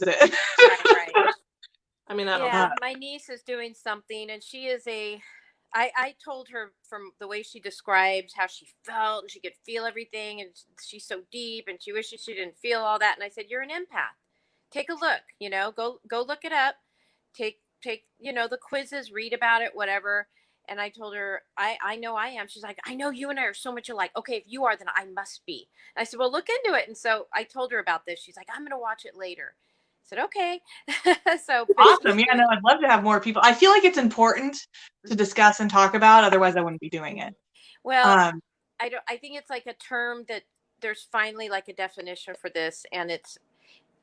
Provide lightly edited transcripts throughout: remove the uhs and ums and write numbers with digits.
it. Right. I mean, that'll Yeah, do. my niece is doing something, and she is I told her from the way she described how she felt, and she could feel everything, and she's so deep, and she wishes she didn't feel all that. And I said, "You're an empath. Take a look. Go look it up. Take the quizzes, read about it, whatever." And I told her, I know I am. She's like, "I know you and I are so much alike. Okay, if you are, then I must be." And I said, "Well, look into it." And so I told her about this. She's like, "I'm gonna watch it later." I said, "Okay." But she's Awesome. Yeah, no, doing I'd love to have more people. I feel like it's important to discuss and talk about, otherwise I wouldn't be doing it. well. Um, I think it's like a term that there's finally like a definition for this, and it's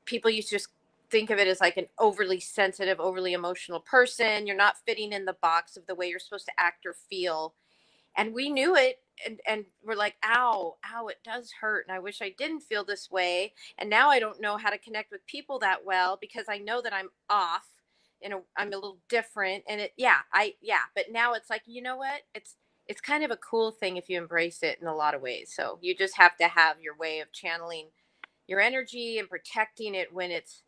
people used to just think of it as like an overly sensitive, overly emotional person. You're not fitting in the box of the way you're supposed to act or feel. And we knew it, and we're like, ow, ow, it does hurt. And I wish I didn't feel this way. And now I don't know how to connect with people that well because I know that I'm off. I'm a little different. And but now it's like, you know what? It's kind of a cool thing if you embrace it in a lot of ways. So you just have to have your way of channeling your energy and protecting it when it's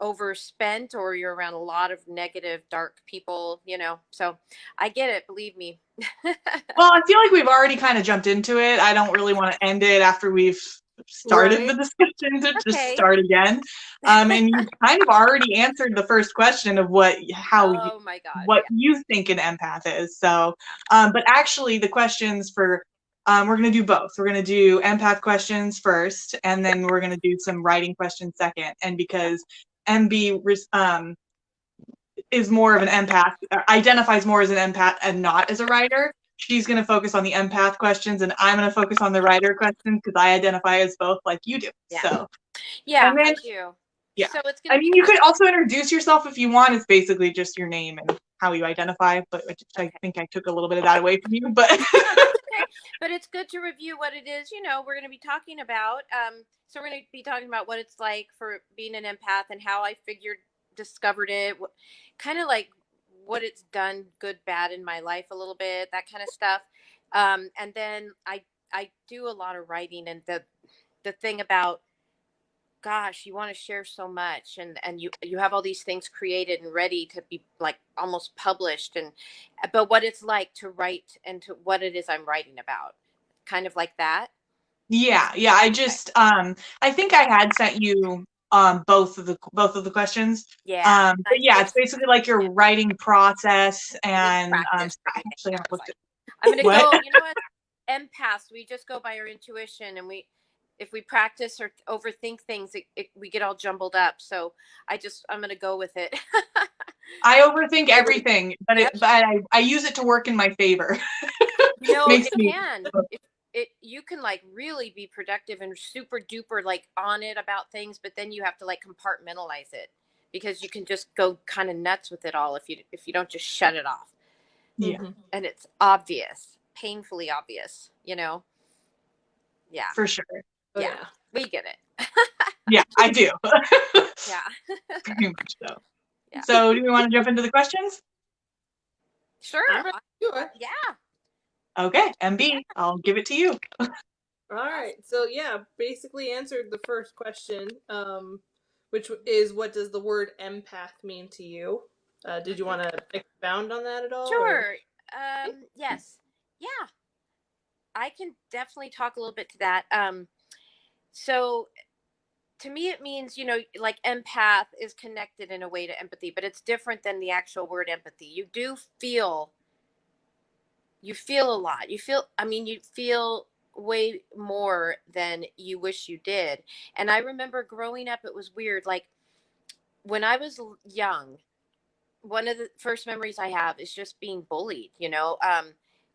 overspent or you're around a lot of negative, dark people. So I get it, believe me. well, I feel like we've already kind of jumped into it. I don't really want to end it after we've started the Right. discussion to just Okay. start again. And you kind of already answered the first question of what Oh my gosh. Yeah. you think an empath is. So, but actually, the questions for we're going to do both. We're going to do empath questions first, and then we're going to do some writing questions second. And because MB is more of an empath, identifies more as an empath and not as a writer, she's going to focus on the empath questions, and I'm going to focus on the writer questions because I identify as both like you do. Yeah. So, Yeah, and then, I do. yeah. So it's I gonna be mean, you could also introduce yourself if you want. It's basically just your name and how you identify, but I okay. think I took a little bit of that away from you. But No, that's okay. But it's good to review what it is, we're gonna be talking about. So we're gonna be talking about what it's like for being an empath and how I discovered it, kind of like what it's done, good, bad in my life a little bit, that kind of stuff. And then I do a lot of writing, and the thing about, gosh, you want to share so much, and you have all these things created and ready to be like almost published, and but what it's like to write and to what it is I'm writing about, kind of like that. yeah, I Okay. just I think I had sent you both of the questions. Yeah, But yeah, it's it's basically like your writing process, it's and practice I everything. actually Yeah, haven't it's looked like at I'm gonna what. go. What, empaths, we just go by our intuition, and if we practice or overthink things, we get all jumbled up. So I'm gonna go with it. I overthink Really. everything, but Yep. I use it to work in my favor. Makes It me can. You can like really be productive and super duper like on it about things, but then you have to like compartmentalize it because you can just go kind of nuts with it all if you don't just shut it off. yeah, Mm-hmm. And it's obvious, painfully obvious. Yeah. for sure. Oh Yeah. yeah. We get it. Yeah, I do. Yeah. Very much so. Yeah. So, do we want to jump into the questions? Sure. I'm ready to do it. Yeah. Okay, MB, I'll give it to you. All right. So yeah, basically answered the first question, which is, what does the word empath mean to you? Did you want to expound on that at all, or? Sure. Yes. Yeah. I can definitely talk a little bit to that. So to me it means, like empath is connected in a way to empathy, but it's different than the actual word empathy. You feel a lot. You feel way more than you wish you did. And I remember growing up, it was weird, like when I was young, one of the first memories I have is just being bullied.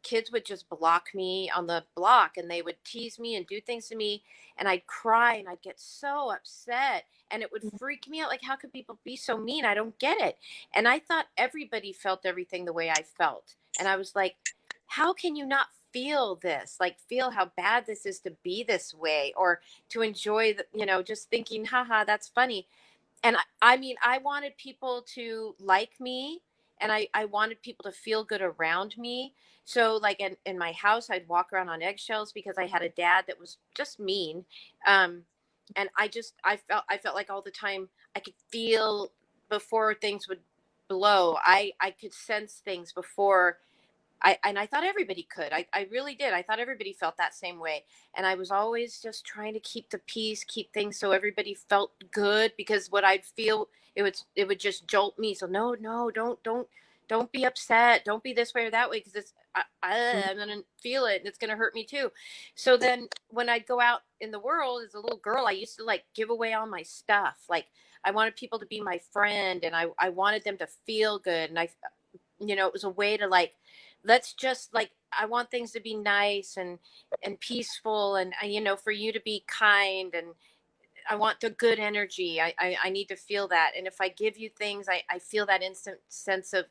Kids would just block me on the block, and they would tease me and do things to me, and I'd cry and I'd get so upset, and it would freak me out. Like, how could people be so mean? I don't get it. And I thought everybody felt everything the way I felt. And I was like, how can you not feel this? Like, feel how bad this is to be this way, or to enjoy just thinking, haha, that's funny. And I mean, I wanted people to like me, and I wanted people to feel good around me. So like in my house, I'd walk around on eggshells because I had a dad that was just mean. Um, And I felt like all the time I could feel before things would blow. I could sense things before and I thought everybody could. I really did. I thought everybody felt that same way. And I was always just trying to keep the peace, keep things so everybody felt good, because what I'd feel, it would just jolt me. So no, don't be upset. Don't be this way or that way, because I'm going to feel it and it's going to hurt me too. So then when I'd go out in the world as a little girl, I used to like give away all my stuff. Like I wanted people to be my friend, and I wanted them to feel good. And it was a way to like, let's just like, I want things to be nice and peaceful, and for you to be kind, and I want the good energy. I need to feel that. And if I give you things, I feel that instant sense of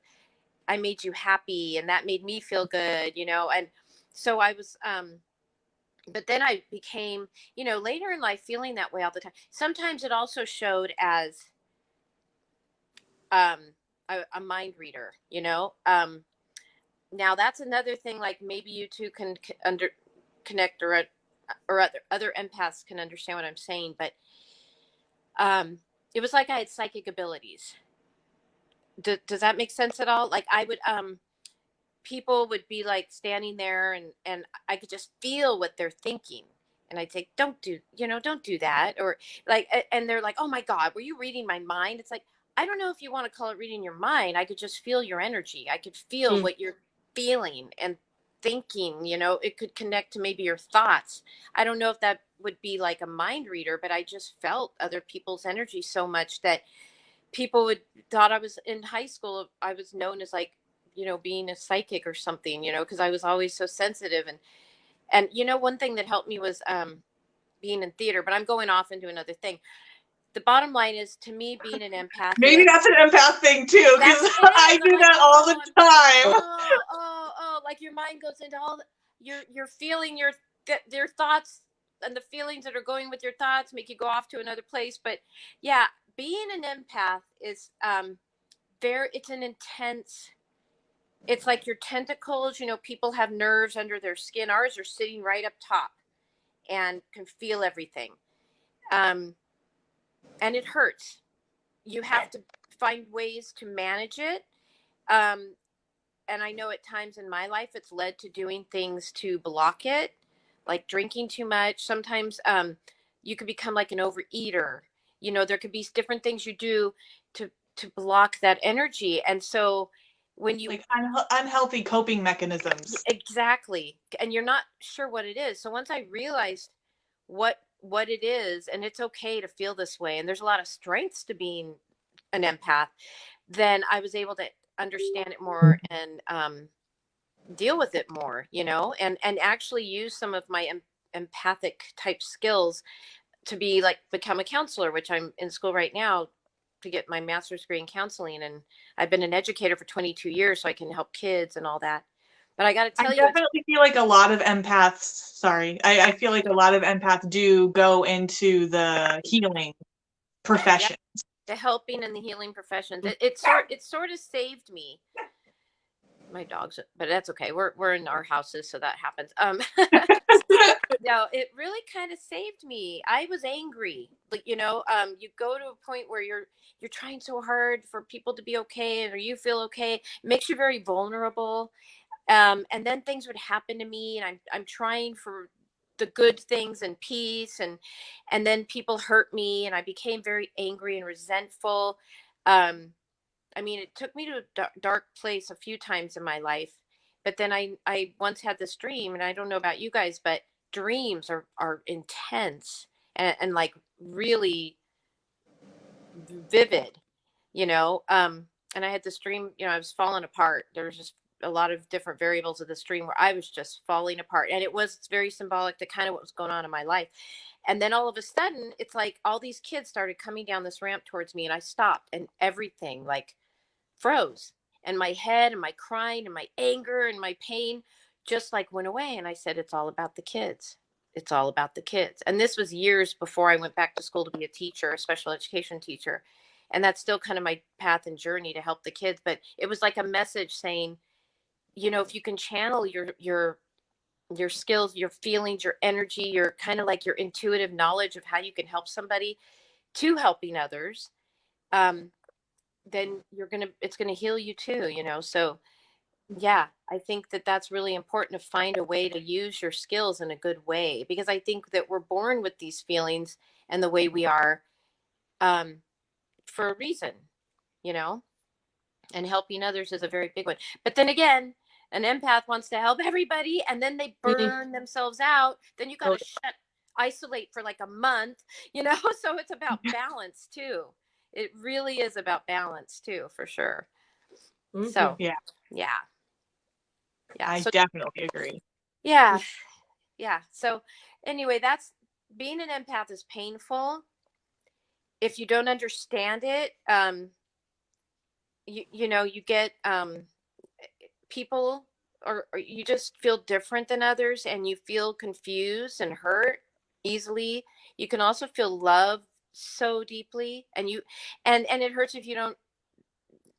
I made you happy, and that made me feel good. And so I was but then I became, later in life, feeling that way all the time. Sometimes it also showed as um a mind reader. Now that's another thing, like maybe you two can connect, or other empaths can understand what I'm saying, but it was like I had psychic abilities. Does that make sense at all? Like I would people would be like standing there, and I could just feel what they're thinking. And I'd say, don't do that. Or like, and they're like, oh my God, were you reading my mind? It's like, I don't know if you want to call it reading your mind. I could just feel your energy. I could feel what you're feeling and thinking. It could connect to maybe your thoughts. I don't know if that would be like a mind reader, but I just felt other people's energy so much that people would thought I was in high school. I was known as like, being a psychic or something, because I was always so sensitive. And one thing that helped me was being in theater, but I'm going off into another thing. The bottom line is, to me, being an empath, Maybe that's an empath thing too, because I I'm do like, that all the time. like your mind goes into all you're feeling your thoughts, and the feelings that are going with your thoughts make you go off to another place. But yeah, being an empath is it's an intense. It's like your tentacles. People have nerves under their skin. Ours are sitting right up top and can feel everything. And it hurts. You have to find ways to manage it. And I know at times in my life it's led to doing things to block it, like drinking too much. Sometimes you could become like an overeater. There could be different things you do to block that energy. And so when you Like unhealthy coping mechanisms. exactly, and you're not sure what it is. So once I realized what it is, and it's okay to feel this way, and there's a lot of strengths to being an empath, then I was able to understand it more and deal with it more, and actually use some of my empathic type skills to become a counselor, which I'm in school right now to get my master's degree in counseling. And I've been an educator for 22 years, so I can help kids and all that. But I got to tell I you, definitely feel like a lot of empaths, sorry, I feel like a lot of empaths do go into the healing yeah, profession. the helping and the healing professions, it sort of saved me. My dogs, but that's okay. We're in our houses, so that happens. No, it really kind of saved me. I was angry. Like, you go to a point where you're trying so hard for people to be okay, or you feel okay. It makes you very vulnerable. And then things would happen to me, and I'm trying for the good things and peace, and then people hurt me, and I became very angry and resentful. Um, I mean, it took me to a dark place a few times in my life. But then I once had this dream, and I don't know about you guys, but dreams are intense and like really vivid, and I had this dream, I was falling apart. There was just a lot of different variables of this dream where I was just falling apart. And it was very symbolic to kind of what was going on in my life. And then all of a sudden, it's like all these kids started coming down this ramp towards me, and I stopped, and everything like froze, and my head and my crying and my anger and my pain just like went away. And I said, it's all about the kids. It's all about the kids. And this was years before I went back to school to be a teacher, a special education teacher. And that's still kind of my path and journey to help the kids. But it was like a message saying, if you can channel your skills, your feelings, your energy, your kind of like your intuitive knowledge of how you can help somebody to helping others, then it's gonna heal you too, So yeah, I think that that's really important, to find a way to use your skills in a good way, because I think that we're born with these feelings and the way we are, um, for a reason, you know, and helping others is a very big one. But then again, an empath wants to help everybody and then they burn themselves out. Then you got to isolate for like a month, So it's about balance too. It really is about balance too, for sure. So, Yeah, yeah. Yeah. I So, definitely agree. yeah. Yeah. So, anyway, being an empath is painful. If you don't understand it, you get, people, or you just feel different than others, and you feel confused and hurt easily. You can also feel love so deeply, and it hurts if you don't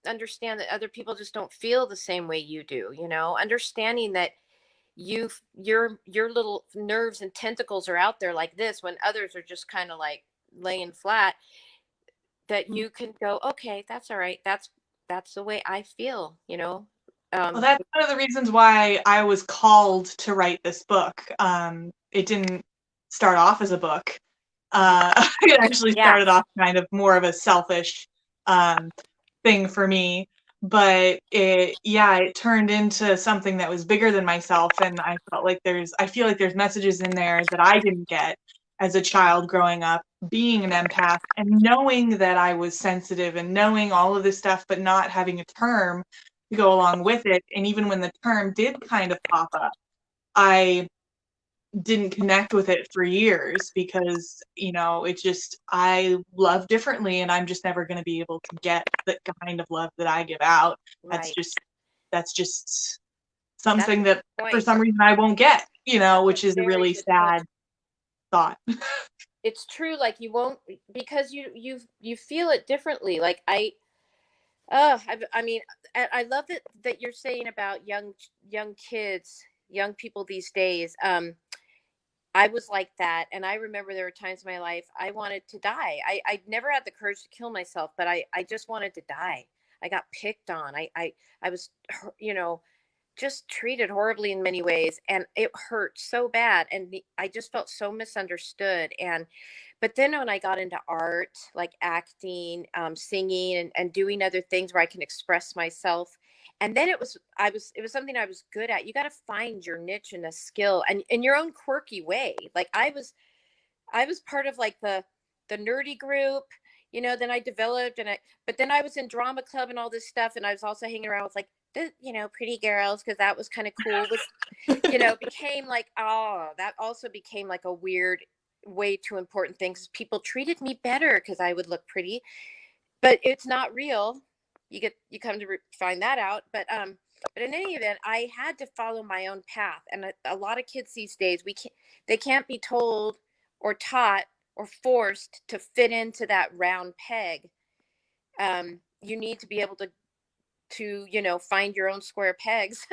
understand that other people just don't feel the same way you do, understanding that your little nerves and tentacles are out there like this, when others are just kind of like laying flat, that you can go, okay, that's all right, that's the way I feel, Well, that's one of the reasons why I was called to write this book. It didn't start off as a book. It actually Yeah. started off kind of more of a selfish thing for me. But it turned into something that was bigger than myself, and I feel like there's messages in there that I didn't get as a child growing up, being an empath and knowing that I was sensitive and knowing all of this stuff, but not having a term to go along with it. And even when the term did kind of pop up, I didn't connect with it for years because, I love differently and I'm just never going to be able to get the kind of love that I give out. Right. That's just That's something a that good for point. some reason I won't get, That's which is a very really good point. sad thought. It's true, like you won't, because you feel it differently. Like I mean, I love that you're saying about young kids, young people these days. I was like that, and I remember there were times in my life I wanted to die. I never had the courage to kill myself, but I just wanted to die. I got picked on. I was, just treated horribly in many ways, and it hurt so bad, and I just felt so misunderstood. And but then when I got into art, like acting, singing, and doing other things where I can express myself, and then it was something I was good at. You got to find your niche and a skill, and in your own quirky way. Like I was part of like the nerdy group, then I developed, but then I was in drama club and all this stuff, and I was also hanging around with like the pretty girls, because that was kind of cool. With became like, oh, that also became like a weird way to important things. People treated me better because I would look pretty, but it's not real. You come to find that out. But in any event, I had to follow my own path, and a lot of kids these days, they can't be told or taught or forced to fit into that round peg. You need to be able to find your own square pegs